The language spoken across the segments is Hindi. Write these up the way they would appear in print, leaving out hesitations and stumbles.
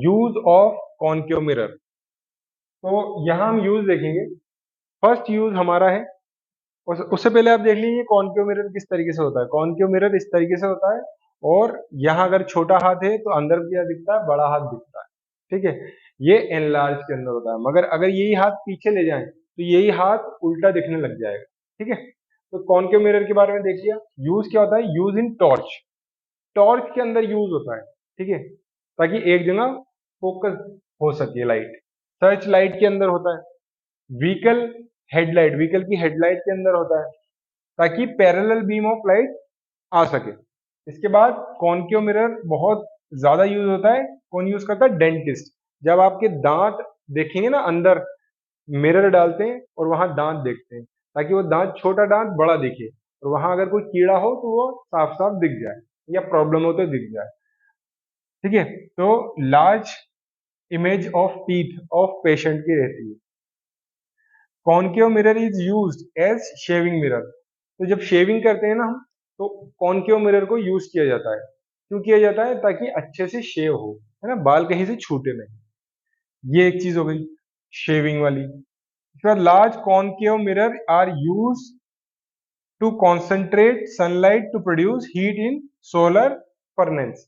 Use of concave mirror. तो यहाँ हम यूज देखेंगे। फर्स्ट यूज हमारा है, उससे पहले आप देख लीजिए कॉनकेव मिरर किस तरीके से होता है। कॉनकेव मिरर इस तरीके से होता है, और यहाँ अगर छोटा हाथ है तो अंदर क्या दिखता है, बड़ा हाथ दिखता है। ठीक है, ये एनलार्ज के अंदर होता है। मगर अगर यही हाथ पीछे ले जाएं तो यही हाथ उल्टा दिखने लग जाएगा। ठीक है, तो कॉनकेव मिरर के बारे में देख लिया। यूज क्या होता है, यूज इन टॉर्च। टॉर्च के अंदर यूज होता है। ठीक है, ताकि एक जगह फोकस हो सके लाइट। सर्च लाइट के अंदर होता है। व्हीकल हेडलाइट, व्हीकल की हेडलाइट के अंदर होता है, ताकि पैरेलल बीम ऑफ लाइट आ सके। इसके बाद कॉनकेव मिरर बहुत ज्यादा यूज होता है। कौन यूज करता है, डेंटिस्ट। जब आपके दांत देखेंगे ना, अंदर मिरर डालते हैं और वहां दांत देखते हैं, ताकि वो दांत, छोटा दांत बड़ा दिखे, और वहां अगर कोई कीड़ा हो तो वो साफ साफ दिख जाए, या प्रॉब्लम हो तो दिख जाए। ठीक है, तो large image of teeth of patient की रहती है। Concave mirror is used as shaving mirror. तो जब शेविंग करते हैं ना हम, तो कॉनकेव मिरर को यूज किया जाता है। क्यों किया जाता है, ताकि अच्छे से शेव हो, है ना, बाल कहीं से छूटे नहीं। ये एक चीज हो गई शेविंग वाली। इसके बाद large concave mirror are use to concentrate sunlight to produce heat in solar furnace.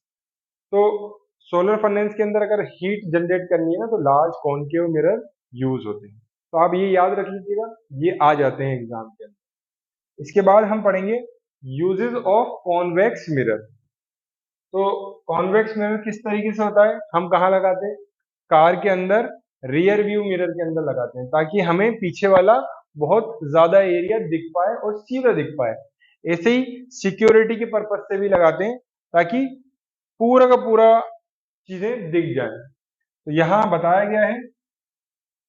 तो सोलर फर्नेस के अंदर अगर हीट जनरेट करनी है ना, तो लार्ज कॉनकेव मिरर यूज होते हैं। तो आप ये याद रख लीजिएगा, ये आ जाते हैं एग्जाम के अंदर। इसके बाद हम पढ़ेंगे यूजेस ऑफ कॉन्वेक्स मिरर। तो कॉन्वेक्स मिरर किस तरीके से होता है, हम कहाँ लगाते हैं, कार के अंदर रियर व्यू मिरर के अंदर लगाते हैं, ताकि हमें पीछे वाला बहुत ज्यादा एरिया दिख पाए और सीधा दिख पाए। ऐसे ही सिक्योरिटी के पर्पज से भी लगाते हैं, ताकि पूरा का पूरा चीजें दिख जाए। तो यहाँ बताया गया है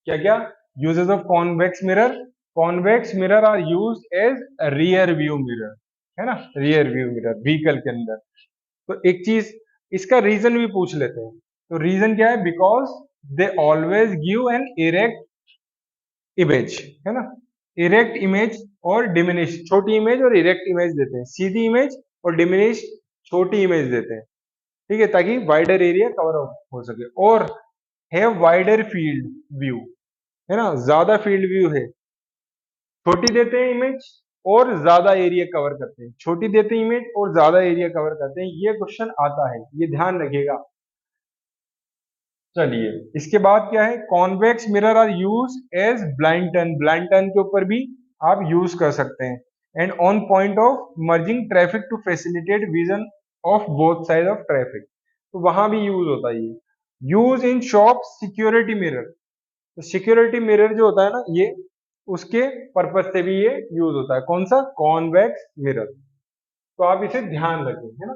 क्या क्या uses of convex mirror. Convex mirror are use as rear view mirror, है ना, रियर व्यू मिरर व्हीकल के अंदर। तो एक चीज, इसका रीजन भी पूछ लेते हैं। तो रीजन क्या है, because they always give an erect image, है ना। इरेक्ट इमेज और डिमिनिश, छोटी इमेज और इरेक्ट इमेज देते हैं। सीधी इमेज और डिमिनिश, छोटी इमेज देते हैं। ठीक है, ताकि वाइडर एरिया कवर हो सके, और हैव वाइडर फील्ड व्यू, है ना, ज्यादा फील्ड व्यू है। छोटी देते हैं इमेज और ज्यादा एरिया कवर करते हैं, छोटी देते हैं इमेज और ज्यादा एरिया कवर करते हैं। ये क्वेश्चन आता है, ये ध्यान रखिएगा। चलिए, इसके बाद क्या है, convex mirror are use as blind turn. Blind turn के ऊपर भी आप यूज कर सकते हैं। And on point of merging traffic to facilitate vision of both side of traffic. तो वहां भी यूज होता है ये। Use in shop security mirror. तो सिक्योरिटी मिरर जो होता है ना, ये उसके पर्पज से भी ये यूज होता है। कौन सा, कॉन्वेक्स मिरर। तो आप इसे ध्यान रखें, है ना।